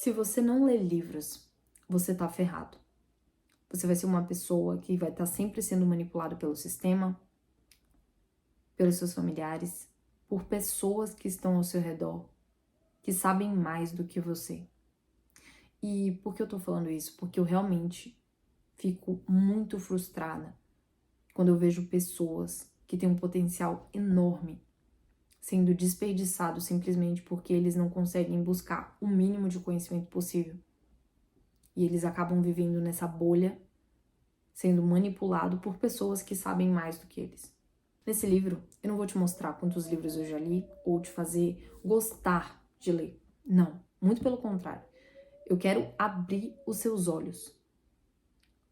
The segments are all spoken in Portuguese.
Se você não lê livros, você tá ferrado. Você vai ser uma pessoa que vai estar sempre sendo manipulada pelo sistema, pelos seus familiares, por pessoas que estão ao seu redor, que sabem mais do que você. E por que eu tô falando isso? Porque eu realmente fico muito frustrada quando eu vejo pessoas que têm um potencial enorme sendo desperdiçados simplesmente porque eles não conseguem buscar o mínimo de conhecimento possível. E eles acabam vivendo nessa bolha, sendo manipulado por pessoas que sabem mais do que eles. Nesse livro, eu não vou te mostrar quantos livros eu já li ou te fazer gostar de ler. Não, muito pelo contrário. Eu quero abrir os seus olhos.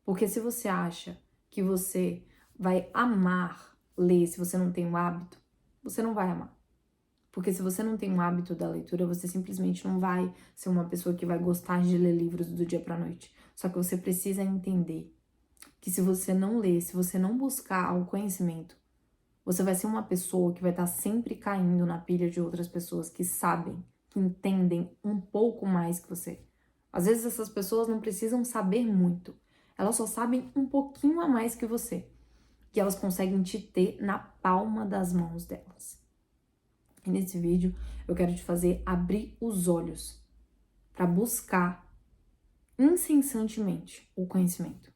Porque se você acha que você vai amar ler se você não tem o hábito, você não vai amar. Porque se você não tem o hábito da leitura, você simplesmente não vai ser uma pessoa que vai gostar de ler livros do dia pra noite. Só que você precisa entender que se você não ler, se você não buscar o conhecimento, você vai ser uma pessoa que vai estar sempre caindo na pilha de outras pessoas que sabem, que entendem um pouco mais que você. Às vezes essas pessoas não precisam saber muito, elas só sabem um pouquinho a mais que você. E elas conseguem te ter na palma das mãos delas. E nesse vídeo eu quero te fazer abrir os olhos para buscar incessantemente o conhecimento.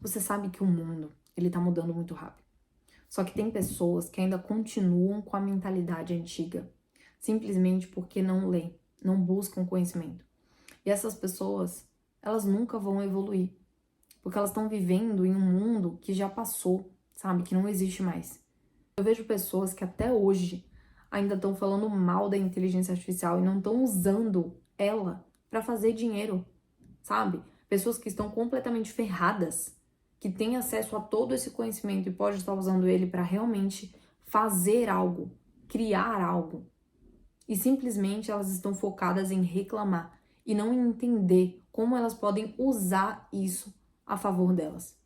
Você sabe que o mundo, ele tá mudando muito rápido. Só que tem pessoas que ainda continuam com a mentalidade antiga, simplesmente porque não leem, não buscam conhecimento. E essas pessoas, elas nunca vão evoluir, porque elas estão vivendo em um mundo que já passou, sabe, que não existe mais. Eu vejo pessoas que até hoje ainda estão falando mal da inteligência artificial e não estão usando ela para fazer dinheiro, sabe? Pessoas que estão completamente ferradas, que têm acesso a todo esse conhecimento e pode estar usando ele para realmente fazer algo, criar algo. E simplesmente elas estão focadas em reclamar e não em entender como elas podem usar isso a favor delas.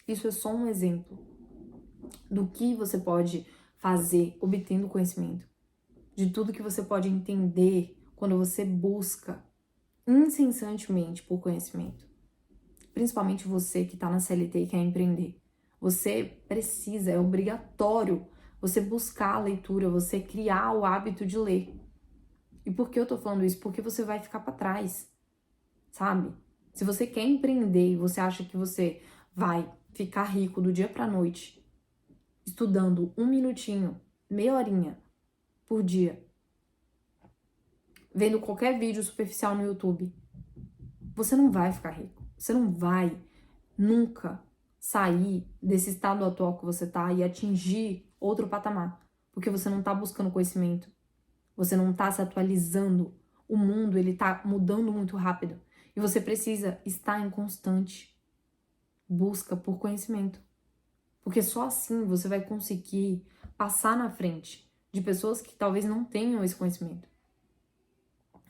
Isso é só um exemplo do que você pode fazer obtendo conhecimento, de tudo que você pode entender quando você busca incessantemente por conhecimento. Principalmente você que está na CLT e quer empreender. Você precisa, é obrigatório você buscar a leitura, você criar o hábito de ler. E por que eu tô falando isso? Porque você vai ficar para trás, sabe? Se você quer empreender e você acha que você vai ficar rico do dia pra noite, estudando 1 minutinho, meia horinha por dia, vendo qualquer vídeo superficial no YouTube, você não vai ficar rico. Você não vai nunca sair desse estado atual que você tá e atingir outro patamar, porque você não tá buscando conhecimento, você não tá se atualizando. O mundo, ele tá mudando muito rápido e você precisa estar em constante busca por conhecimento, porque só assim você vai conseguir passar na frente de pessoas que talvez não tenham esse conhecimento,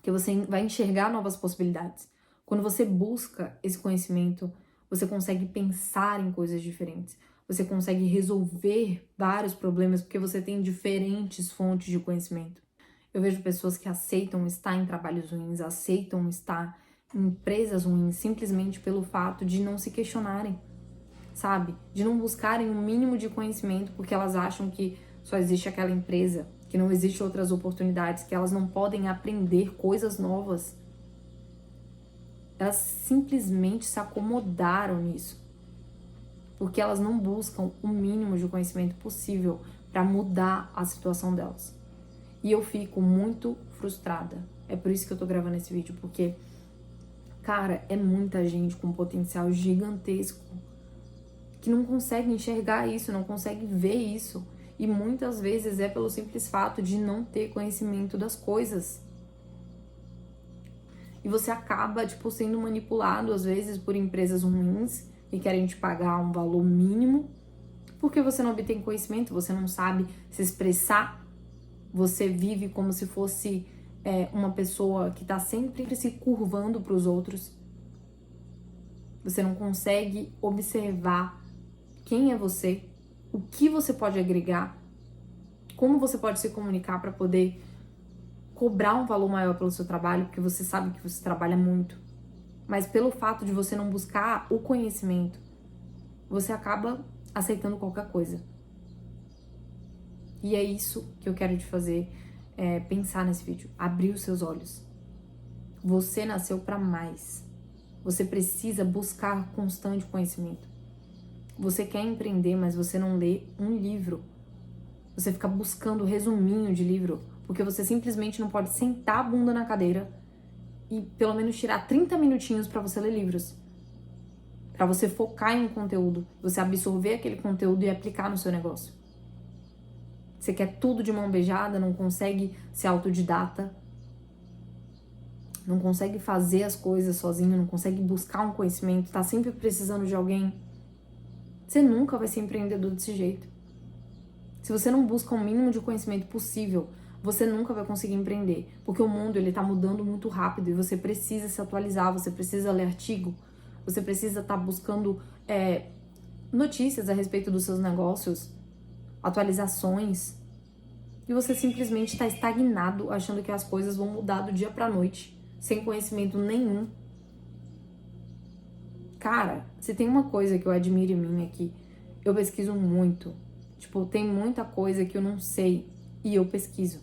que você vai enxergar novas possibilidades. Quando você busca esse conhecimento, você consegue pensar em coisas diferentes. Você consegue resolver vários problemas porque você tem diferentes fontes de conhecimento. Eu vejo pessoas que aceitam estar em trabalhos ruins, aceitam estar em empresas ruins simplesmente pelo fato de não se questionarem, sabe? De não buscarem um mínimo de conhecimento porque elas acham que só existe aquela empresa, que não existe outras oportunidades, que elas não podem aprender coisas novas. Elas simplesmente se acomodaram nisso, porque elas não buscam o mínimo de conhecimento possível para mudar a situação delas. E eu fico muito frustrada. É por isso que eu tô gravando esse vídeo, porque, cara, é muita gente com potencial gigantesco que não consegue enxergar isso, não consegue ver isso. E muitas vezes é pelo simples fato de não ter conhecimento das coisas. E você acaba, tipo, sendo manipulado, às vezes, por empresas ruins que querem te pagar um valor mínimo, porque você não obtém conhecimento, você não sabe se expressar, você vive como se fosse uma pessoa que tá sempre se curvando para os outros. Você não consegue observar quem é você, o que você pode agregar, como você pode se comunicar para poder cobrar um valor maior pelo seu trabalho, porque você sabe que você trabalha muito. Mas pelo fato de você não buscar o conhecimento, você acaba aceitando qualquer coisa. E é isso que eu quero te fazer pensar nesse vídeo. Abrir os seus olhos. Você nasceu para mais. Você precisa buscar constante conhecimento. Você quer empreender, mas você não lê um livro. Você fica buscando resuminho de livro, porque você simplesmente não pode sentar a bunda na cadeira e pelo menos tirar 30 minutinhos para você ler livros. Para você focar em um conteúdo, você absorver aquele conteúdo e aplicar no seu negócio. Você quer tudo de mão beijada, não consegue ser autodidata, não consegue fazer as coisas sozinho, não consegue buscar um conhecimento, tá sempre precisando de alguém. Você nunca vai ser empreendedor desse jeito. Se você não busca o mínimo de conhecimento possível, você nunca vai conseguir empreender, porque o mundo ele tá mudando muito rápido e você precisa se atualizar, você precisa ler artigo, você precisa estar buscando notícias a respeito dos seus negócios, atualizações, e você simplesmente está estagnado, achando que as coisas vão mudar do dia pra noite, sem conhecimento nenhum. Cara, se tem uma coisa que eu admiro em mim é que eu pesquiso muito. Tipo, tem muita coisa que eu não sei e eu pesquiso.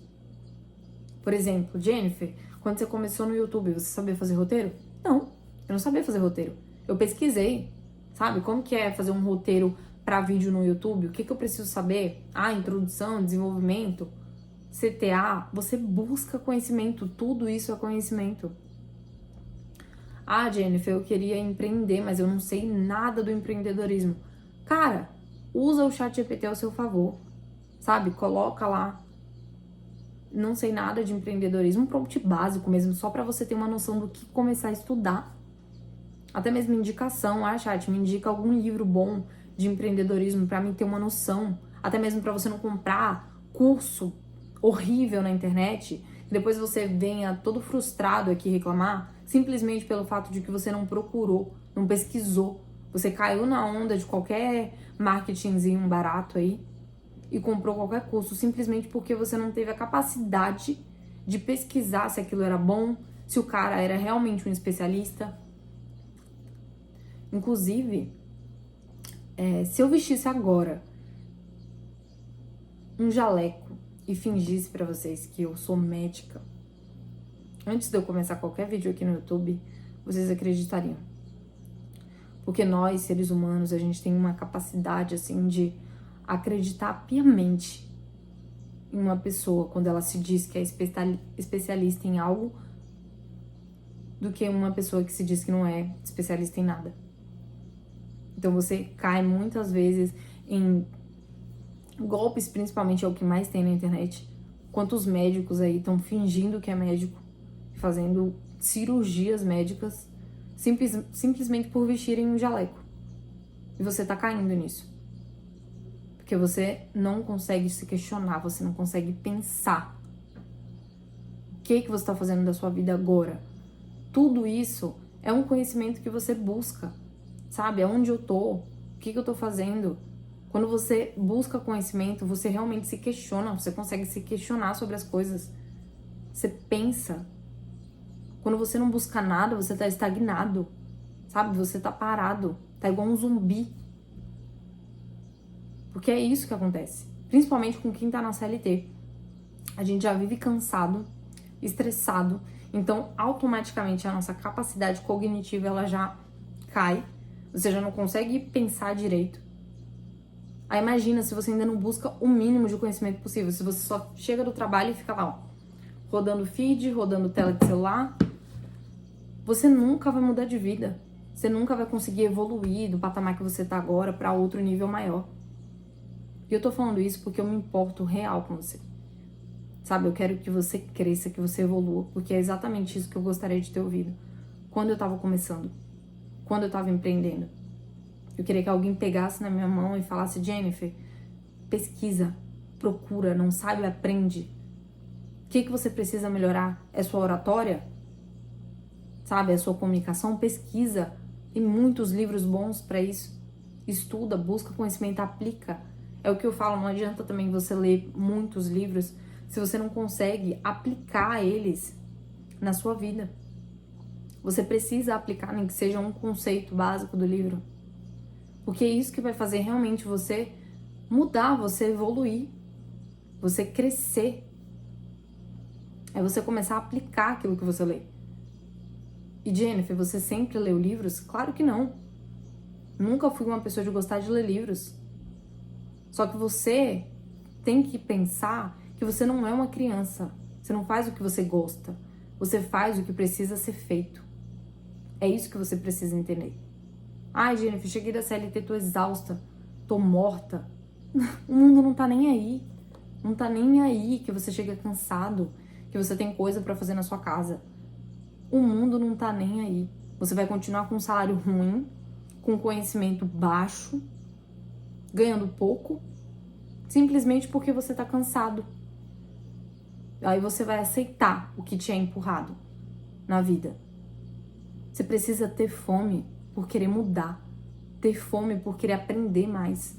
Por exemplo, Jennifer, quando você começou no YouTube, você sabia fazer roteiro? Não, eu não sabia fazer roteiro. Eu pesquisei, sabe? Como que é fazer um roteiro para vídeo no YouTube? O que eu preciso saber? Introdução, desenvolvimento, CTA. Você busca conhecimento, tudo isso é conhecimento. Jennifer, eu queria empreender, mas eu não sei nada do empreendedorismo. Cara, usa o ChatGPT ao seu favor, sabe? Coloca lá, não sei nada de empreendedorismo, um prompt básico mesmo, só para você ter uma noção do que começar a estudar. Até mesmo indicação, chat, me indica algum livro bom de empreendedorismo para mim ter uma noção. Até mesmo para você não comprar curso horrível na internet, e depois você venha todo frustrado aqui reclamar, simplesmente pelo fato de que você não procurou, não pesquisou. Você caiu na onda de qualquer marketingzinho barato aí e comprou qualquer curso simplesmente porque você não teve a capacidade de pesquisar se aquilo era bom, se o cara era realmente um especialista. Inclusive, se eu vestisse agora um jaleco e fingisse pra vocês que eu sou médica, antes de eu começar qualquer vídeo aqui no YouTube, vocês acreditariam. Porque nós, seres humanos, a gente tem uma capacidade, assim, de acreditar piamente em uma pessoa quando ela se diz que é especialista em algo, do que uma pessoa que se diz que não é especialista em nada. Então você cai muitas vezes em golpes, principalmente é o que mais tem na internet. Quantos médicos aí estão fingindo que é médico, fazendo cirurgias médicas, simplesmente por vestirem um jaleco. E você tá caindo nisso. Porque você não consegue se questionar, você não consegue pensar. O que você tá fazendo da sua vida agora? Tudo isso é um conhecimento que você busca, sabe? Aonde eu tô? O que eu tô fazendo? Quando você busca conhecimento, você realmente se questiona, você consegue se questionar sobre as coisas. Você pensa. Quando você não busca nada, você tá estagnado, sabe? Você tá parado, tá igual um zumbi. Porque é isso que acontece, principalmente com quem tá na CLT. A gente já vive cansado, estressado, então automaticamente a nossa capacidade cognitiva ela já cai, você já não consegue pensar direito. Aí imagina se você ainda não busca o mínimo de conhecimento possível, se você só chega do trabalho e fica lá, ó, rodando feed, rodando tela de celular, você nunca vai mudar de vida. Você nunca vai conseguir evoluir do patamar que você tá agora para outro nível maior. E eu tô falando isso porque eu me importo real com você. Sabe, eu quero que você cresça, que você evolua, porque é exatamente isso que eu gostaria de ter ouvido quando eu tava começando, quando eu tava empreendendo. Eu queria que alguém pegasse na minha mão e falasse: Jennifer, pesquisa, procura, não sabe, aprende. O que você precisa melhorar? É sua oratória? Sabe, é sua comunicação? Pesquisa. Tem muitos livros bons para isso. Estuda, busca conhecimento, aplica. É o que eu falo, não adianta também você ler muitos livros se você não consegue aplicar eles na sua vida. Você precisa aplicar, nem que seja um conceito básico do livro. Porque é isso que vai fazer realmente você mudar, você evoluir, você crescer. É você começar a aplicar aquilo que você lê. E Jennifer, você sempre leu livros? Claro que não. Nunca fui uma pessoa de gostar de ler livros. Só que você tem que pensar que você não é uma criança. Você não faz o que você gosta. Você faz o que precisa ser feito. É isso que você precisa entender. Ai, Jennifer, cheguei da CLT, tô exausta. Tô morta. O mundo não tá nem aí. Não tá nem aí que você chega cansado, que você tem coisa pra fazer na sua casa. O mundo não tá nem aí. Você vai continuar com um salário ruim, com conhecimento baixo, ganhando pouco, simplesmente porque você tá cansado. Aí você vai aceitar o que te é empurrado na vida. Você precisa ter fome por querer mudar, ter fome por querer aprender mais.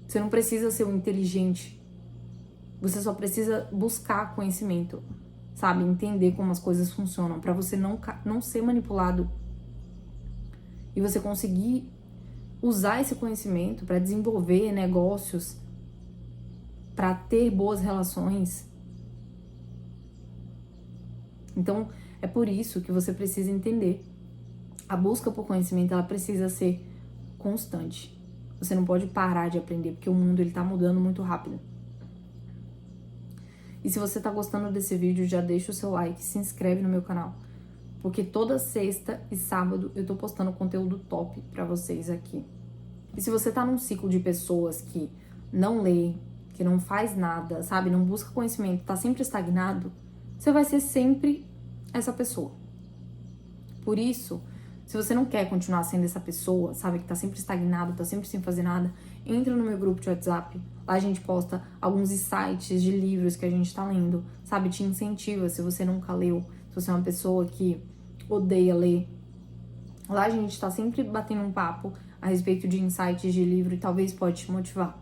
Você não precisa ser um inteligente. Você só precisa buscar conhecimento, sabe? Entender como as coisas funcionam, pra você não ser manipulado. E você conseguir usar esse conhecimento pra desenvolver negócios, pra ter boas relações. Então, é por isso que você precisa entender. A busca por conhecimento, ela precisa ser constante. Você não pode parar de aprender, porque o mundo ele tá mudando muito rápido. E se você tá gostando desse vídeo, já deixa o seu like, se inscreve no meu canal. Porque toda sexta e sábado eu tô postando conteúdo top pra vocês aqui. E se você tá num ciclo de pessoas que não lê, que não faz nada, sabe? Não busca conhecimento, tá sempre estagnado, você vai ser sempre essa pessoa. Por isso, se você não quer continuar sendo essa pessoa, sabe, que tá sempre estagnado, tá sempre sem fazer nada, entra no meu grupo de WhatsApp. Lá a gente posta alguns insights de livros que a gente tá lendo, sabe? Te incentiva se você nunca leu, se você é uma pessoa que odeia ler. Lá a gente tá sempre batendo um papo a respeito de insights de livro e talvez pode te motivar.